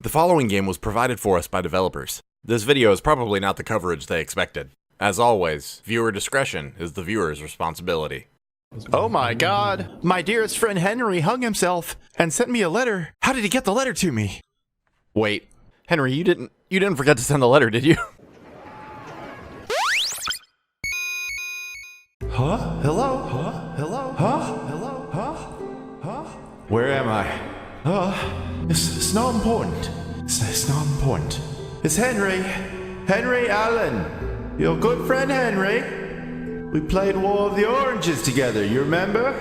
The following game was provided for us by developers. This video is probably not the coverage they expected. As always, viewer discretion is the viewer's responsibility. Oh my god, my dearest friend Henry hung himself and sent me a letter. How did he get the letter to me? Wait, Henry, you didn't forget to send the letter, did you? Huh? Hello? Huh? Hello? Huh? Hello? Huh? Huh? Where am I? It's not important. It's not important. It's Henry. Henry Allen. Your good friend Henry. We played War of the Oranges together, you remember?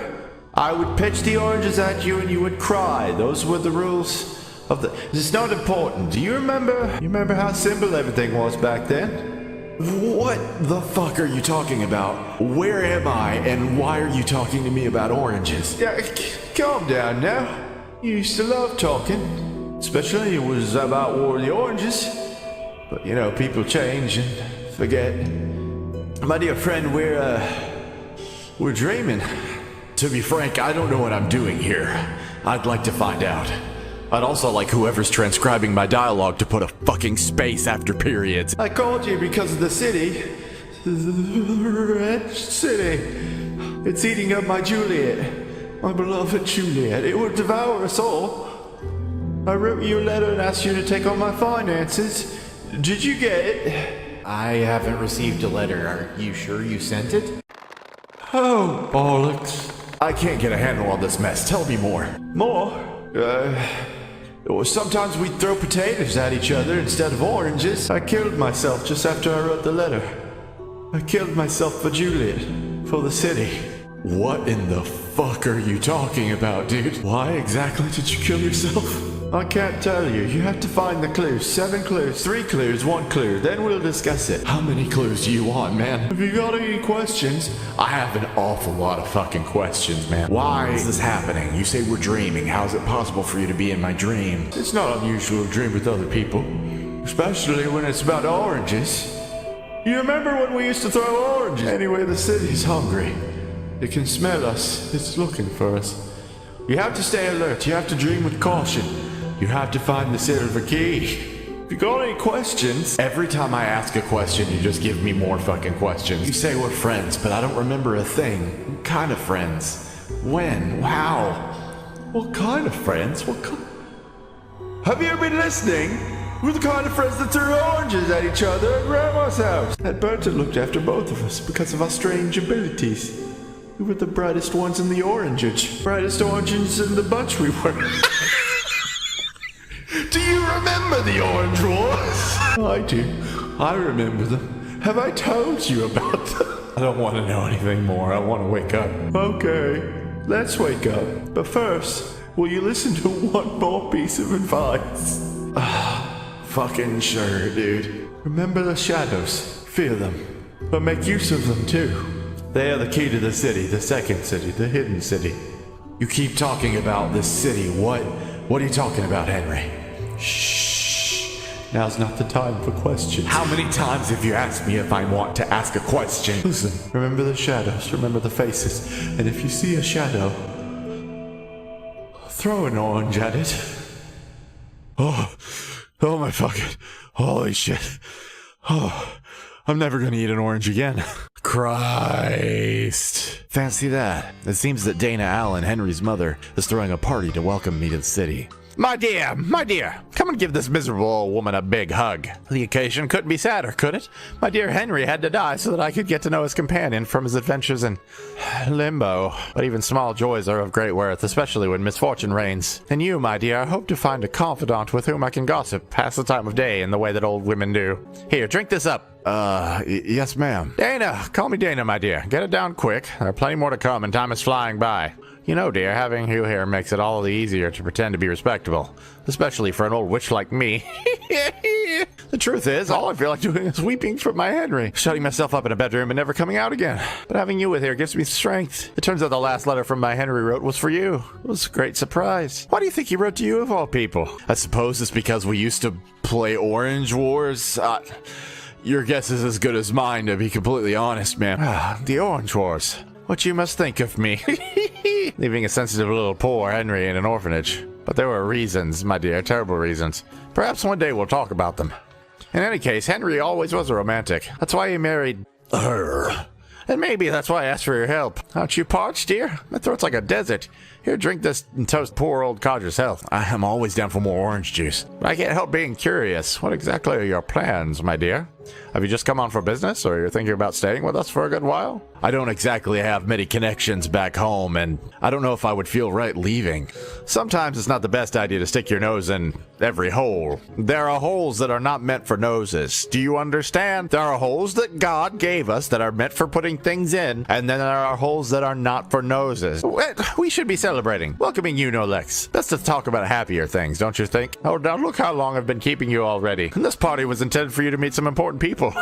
I would pitch the oranges at you and you would cry. Those were the rules of the... It's not important. Do you remember? You remember how simple everything was back then? What the fuck are you talking about? Where am I and why are you talking to me about oranges? Yeah, calm down now. You used to love talking, especially it was about War of the Oranges. But you know, people change and forget. My dear friend, we're dreaming. To be frank, I don't know what I'm doing here. I'd like to find out. I'd also like whoever's transcribing my dialogue to put a fucking space after periods. I called you because of the city. The red city. It's eating up my Juliet. My beloved Juliet. It would devour us all. I wrote you a letter and asked you to take on my finances. Did you get it? I haven't received a letter. Are you sure you sent it? Oh, bollocks. I can't get a handle on this mess. Tell me more. More? Sometimes we'd throw potatoes at each other instead of oranges. I killed myself just after I wrote the letter. I killed myself for Juliet. For the city. What in the fuck are you talking about, dude? Why exactly did you kill yourself? I can't tell you. You have to find the clues. 7 clues, 3 clues, 1 clue. Then we'll discuss it. How many clues do you want, man? Have you got any questions? I have an awful lot of fucking questions, man. Why is this happening? You say we're dreaming. How is it possible for you to be in my dream? It's not unusual to dream with other people. Especially when it's about oranges. You remember when we used to throw oranges? Anyway, the city's hungry. It can smell us. It's looking for us. You have to stay alert. You have to dream with caution. You have to find the silver key. If you got any questions... Every time I ask a question, you just give me more fucking questions. You say we're friends, but I don't remember a thing. What kind of friends? When? How? What kind of friends? Have you ever been listening? We're the kind of friends that threw oranges at each other at Grandma's house. That Berta looked after both of us because of our strange abilities. We were the brightest ones in the orangeage. Brightest oranges in the bunch we were. Do you remember the Orange Wars? I do. I remember them. Have I told you about them? I don't want to know anything more. I want to wake up. Okay, let's wake up. But first, will you listen to one more piece of advice? Fucking sure, dude. Remember the shadows. Fear them. But make use of them too. They are the key to the city, the second city, the hidden city. You keep talking about this city. What are you talking about, Henry? Shh. Now's not the time for questions. How many times have you asked me if I want to ask a question? Listen, remember the shadows, remember the faces. And if you see a shadow, throw an orange at it. Oh my fucking, holy shit. Oh, I'm never gonna eat an orange again. Christ. Fancy that. It seems that Dana Allen, Henry's mother, is throwing a party to welcome me to the city. My dear, come and give this miserable old woman a big hug. The occasion couldn't be sadder, could it? My dear Henry had to die so that I could get to know his companion from his adventures in limbo. But even small joys are of great worth, especially when misfortune reigns. And you, my dear, I hope to find a confidant with whom I can gossip, pass the time of day in the way that old women do. Here, drink this up. Yes, ma'am. Dana, call me Dana, my dear. Get it down quick. There are plenty more to come and time is flying by. You know, dear, having you here makes it all the easier to pretend to be respectable, especially for an old witch like me. The truth is, all I feel like doing is weeping for my Henry, shutting myself up in a bedroom and never coming out again. But having you with here gives me strength. It turns out the last letter from my Henry wrote was for you. It was a great surprise. Why do you think he wrote to you of all people? I suppose it's because we used to play Orange Wars. Your guess is as good as mine, to be completely honest, man. The Orange Wars. What you must think of me. Leaving a sensitive little poor Henry in an orphanage. But there were reasons, my dear, terrible reasons. Perhaps one day we'll talk about them. In any case, Henry always was a romantic. That's why he married her. And maybe that's why I asked for your help. Aren't you parched, dear? My throat's like a desert. Here, drink this and toast poor old Codger's health. I am always down for more orange juice. But I can't help being curious. What exactly are your plans, my dear? Have you just come on for business, or you're thinking about staying with us for a good while? I don't exactly have many connections back home, and I don't know if I would feel right leaving. Sometimes it's not the best idea to stick your nose in every hole. There are holes that are not meant for noses. Do you understand? There are holes that God gave us that are meant for putting things in, and then there are holes that are not for noses. We should be celebrating. Welcoming you, no less. Best to talk about happier things, don't you think? Oh, now look how long I've been keeping you already. And this party was intended for you to meet some important people.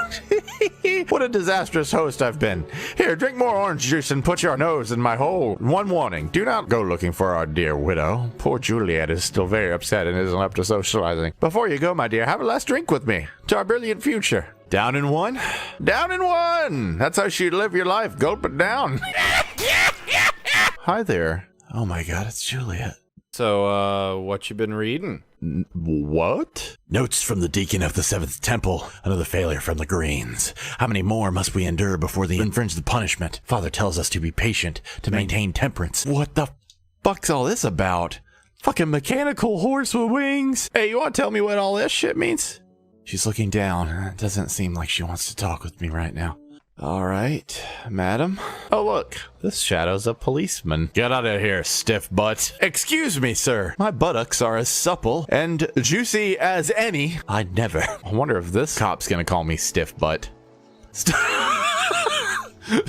What a disastrous host I've been. Here, drink more orange juice and put your nose in my hole. One warning, do not go looking for our dear widow. Poor Juliet is still very upset and isn't up to socializing. Before you go, my dear, have a last drink with me. To our brilliant future. Down in one? Down in one! That's how you live your life. Gulp it down. Hi there. Oh my god, it's Juliet. So, what you been reading? What? Notes from the Deacon of the Seventh Temple. Another failure from the Greens. How many more must we endure before they infringe the punishment? Father tells us to be patient, to maintain temperance. What the fuck's all this about? Fucking mechanical horse with wings? Hey, you want to tell me what all this shit means? She's looking down. It doesn't seem like she wants to talk with me right now. All right, madam. Oh, look, this shadow's a policeman. Get out of here, stiff butt. Excuse me, sir. My buttocks are as supple and juicy as any. I'd never. I wonder if this cop's gonna call me stiff butt.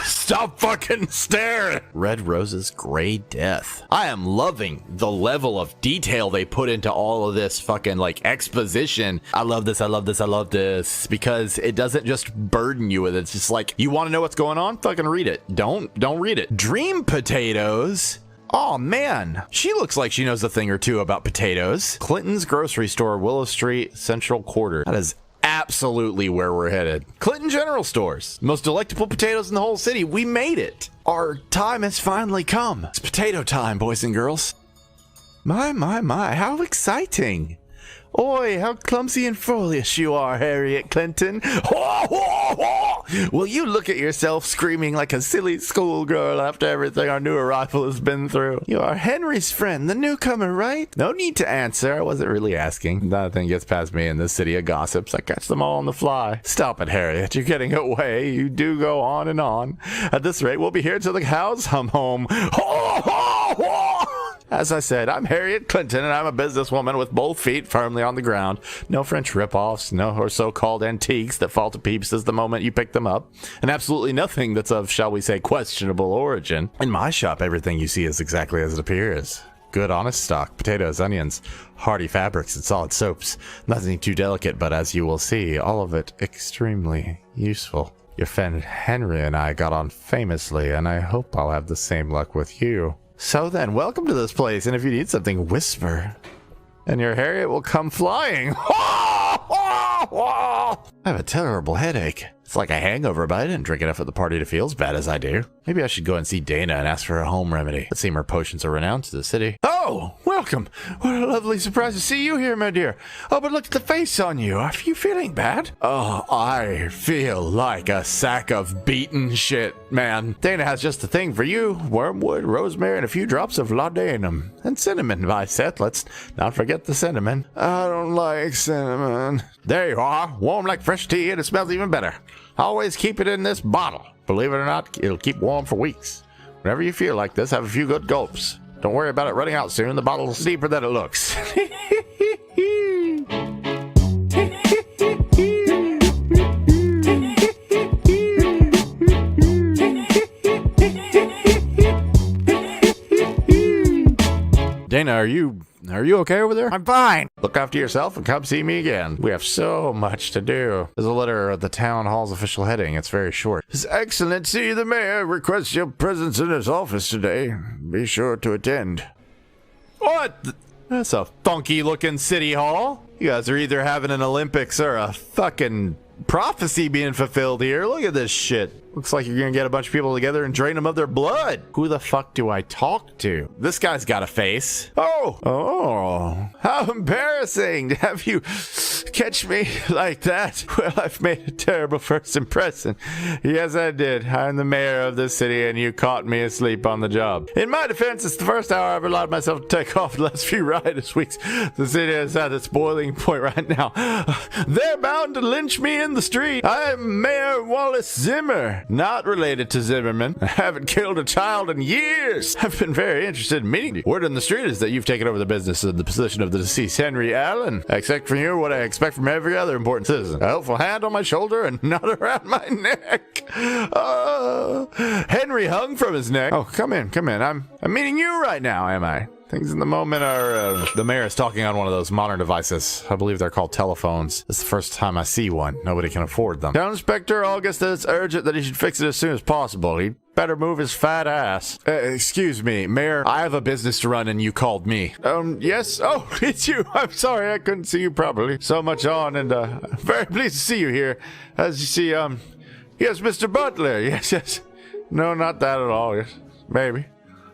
Stop fucking staring! Red Rose's Gray Death. I am loving the level of detail they put into all of this fucking like exposition. I love this, I love this, I love this. Because it doesn't just burden you with it. It's just like, you want to know what's going on? Fucking read it. Don't read it. Dream potatoes? Oh man, she looks like she knows a thing or two about potatoes. Clinton's grocery store, Willow Street, Central Quarter. That is absolutely where we're headed. Clinton General Stores. Most delectable potatoes in the whole city. We made it. Our time has finally come. It's potato time, boys and girls. My, how exciting. Oi, how clumsy and foolish you are, Harriet Clinton. Will you look at yourself screaming like a silly schoolgirl after everything our new arrival has been through? You are Henry's friend, the newcomer, right? No need to answer. I wasn't really asking. Nothing gets past me in this city of gossips. I catch them all on the fly. Stop it, Harriet. You're getting away. You do go on and on. At this rate, we'll be here till the cows come home. As I said, I'm Harriet Clinton, and I'm a businesswoman with both feet firmly on the ground. No French rip-offs, no or so-called antiques that fall to pieces the moment you pick them up, and absolutely nothing that's of, shall we say, questionable origin. In my shop, everything you see is exactly as it appears. Good, honest stock, potatoes, onions, hardy fabrics, and solid soaps. Nothing too delicate, but as you will see, all of it extremely useful. Your friend Henry and I got on famously, and I hope I'll have the same luck with you. So then, welcome to this place, and if you need something, whisper, and your Harriet will come flying. I have a terrible headache. It's like a hangover, but I didn't drink enough at the party to feel as bad as I do. Maybe I should go and see Dana and ask for a home remedy. It seems her potions are renowned to the city. Oh, welcome. What a lovely surprise to see you here, my dear. Oh, but look at the face on you. Are you feeling bad? Oh, I feel like a sack of beaten shit, man. Dana has just the thing for you. Wormwood, rosemary, and a few drops of laudanum. And cinnamon, by Seth. Let's not forget the cinnamon. I don't like cinnamon. There you are. Warm like fresh tea, and it smells even better. Always keep it in this bottle. Believe it or not, it'll keep warm for weeks. Whenever you feel like this, have a few good gulps. Don't worry about it running out soon. The bottle's deeper than it looks. Dana, are you okay over there? I'm fine. Look after yourself and come see me again. We have so much to do. There's a letter at the town hall's official heading. It's very short. His Excellency the Mayor requests your presence in his office today. Be sure to attend. What? That's a funky looking city hall. You guys are either having an Olympics or a fucking prophecy being fulfilled here. Look at this shit. Looks like you're gonna get a bunch of people together and drain them of their blood. Who the fuck do I talk to? This guy's got a face. Oh, how embarrassing to have you catch me like that. Well, I've made a terrible first impression. Yes, I did. I'm the mayor of this city and you caught me asleep on the job. In my defense, it's the first hour I've allowed myself to take off the last few riotous weeks. The city is at its boiling point right now. They're bound to lynch me in the street. I'm Mayor Wallace Zimmer. Not related to Zimmerman. I haven't killed a child in years. I've been very interested in meeting you. Word on the street is that you've taken over the business of the position of the deceased Henry Allen. I expect from you what I expect from every other important citizen. A helpful hand on my shoulder and not around my neck. Henry hung from his neck. Oh, come in. I'm meeting you right now, am I? Things in the moment are, the mayor is talking on one of those modern devices. I believe they're called telephones. It's the first time I see one. Nobody can afford them. Town Inspector August says it's urgent that he should fix it as soon as possible. He'd better move his fat ass. Excuse me, Mayor, I have a business to run and you called me. Yes? Oh, it's you. I'm sorry, I couldn't see you properly. So much on and, very pleased to see you here. As you see, yes, Mr. Butler. Yes. No, not that at all. Yes, maybe.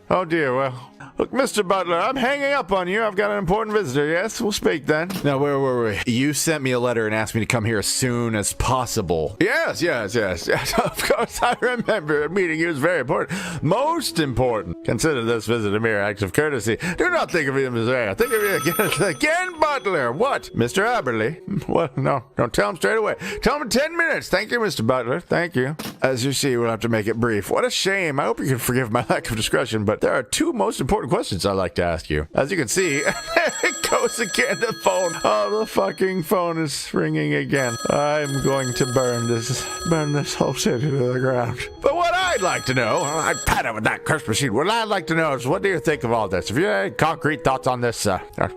Oh dear, well. Look, Mr. Butler, I'm hanging up on you. I've got an important visitor. Yes, we'll speak then. Now, wait. You sent me a letter and asked me to come here as soon as possible. Yes. Of course, I remember. Meeting you is very important. Most important. Consider this visit a mere act of courtesy. Do not think of me as a Think of me again, Butler. What? Mr. Aberley? What? No, tell him straight away. Tell him in 10 minutes. Thank you, Mr. Butler. Thank you. As you see, we'll have to make it brief. What a shame. I hope you can forgive my lack of discretion, but there are two most important questions I'd like to ask you. As you can see, it goes again, the phone. Oh, the fucking phone is ringing again. I'm going to burn this whole city to the ground. But what I'd like to know, I pat it with that curse machine. What I'd like to know is, what do you think of all this? Have you had any concrete thoughts on this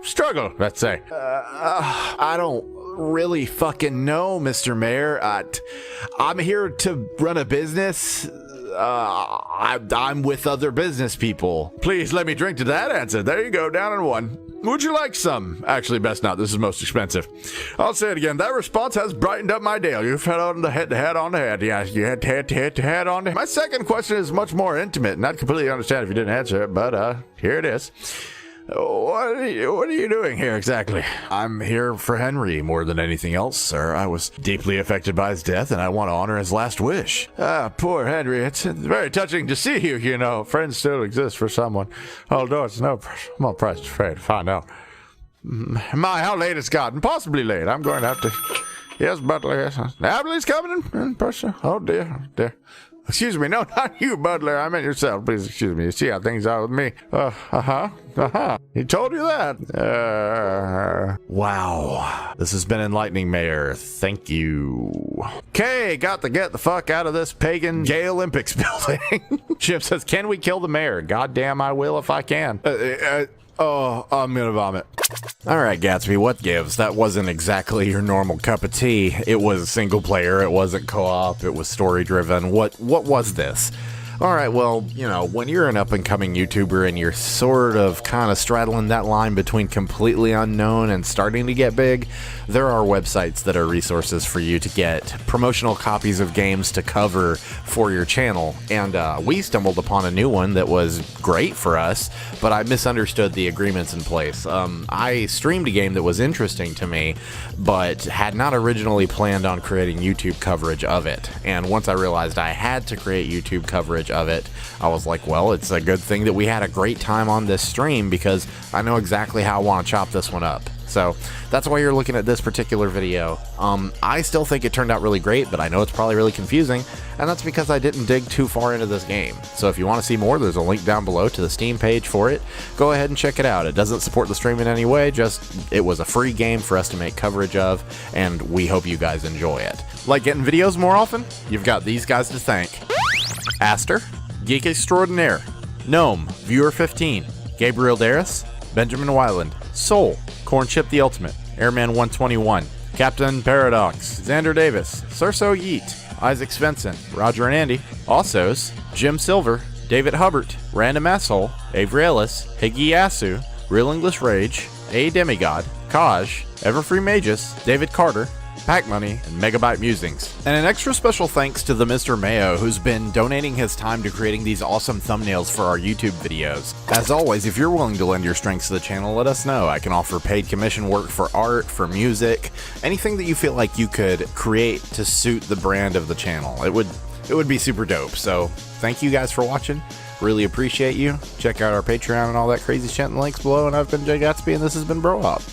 struggle, let's say? I don't really fucking know, Mr. Mayor. I'm here to run a business. I'm with other business people. Please let me drink to that answer. There you go, down in one. Would you like some? Actually, best not. This is most expensive. I'll say it again. That response has brightened up my day. You've had on the head, on the head. Yeah, you had head on the head. My second question is much more intimate, and I'd completely understand if you didn't answer it, but here it is. What are you doing here exactly? I'm here for Henry more than anything else, sir. I was deeply affected by his death, and I want to honor his last wish. Poor Henry. It's very touching to see you, you know. Friends still exist for someone. Although it's no pressure. I'm not pressed afraid to find out. My, how late it's gotten. Possibly late. I'm going to have to... Yes, Butler, yes. Abilene coming in person. Oh, dear. Excuse me, no, not you, Butler. I meant yourself. Please excuse me. You see how things are with me. He told you that. Wow. This has been enlightening, Mayor. Thank you. Okay, got to get the fuck out of this pagan gay Olympics building. Chip says, can we kill the mayor? Goddamn, I will if I can. I'm gonna vomit. Alright, Gatsby, what gives? That wasn't exactly your normal cup of tea. It was single player, it wasn't co-op, it was story driven. What was this? Alright, well, you know, when you're an up-and-coming YouTuber and you're sort of kind of straddling that line between completely unknown and starting to get big, there are websites that are resources for you to get promotional copies of games to cover for your channel. And we stumbled upon a new one that was great for us, but I misunderstood the agreements in place. I streamed a game that was interesting to me, but had not originally planned on creating YouTube coverage of it. And once I realized I had to create YouTube coverage of it, I was like, well, it's a good thing that we had a great time on this stream because I know exactly how I want to chop this one up. So that's why you're looking at this particular video. I still think it turned out really great, but I know it's probably really confusing, and that's because I didn't dig too far into this game. So if you want to see more, there's a link down below to the Steam page for it. Go ahead and check it out. It doesn't support the stream in any way, just it was a free game for us to make coverage of, and we hope you guys enjoy it. Like getting videos more often? You've got these guys to thank. Aster, Geek Extraordinaire, Gnome, Viewer 15, Gabriel Darris, Benjamin Wyland, Soul, Cornchip the Ultimate, Airman 121, Captain Paradox, Xander Davis, Cerso Yeet, Isaac Svensson, Roger and Andy, Ossos, Jim Silver, David Hubbard, Random Asshole, Avery Ellis, Higgy Yasu, Real English Rage, A Demigod, Kaj, Everfree Magus, David Carter, Pack Money, and Megabyte Musings. And an extra special thanks to the Mr. Mayo, who's been donating his time to creating these awesome thumbnails for our YouTube videos. As always, if you're willing to lend your strengths to the channel, let us know. I can offer paid commission work for art, for music, anything that you feel like you could create to suit the brand of the channel. It would be super dope. So thank you guys for watching. Really appreciate you. Check out our Patreon and all that crazy shit in the links below. And I've been Jay Gatsby, and this has been Bro Up.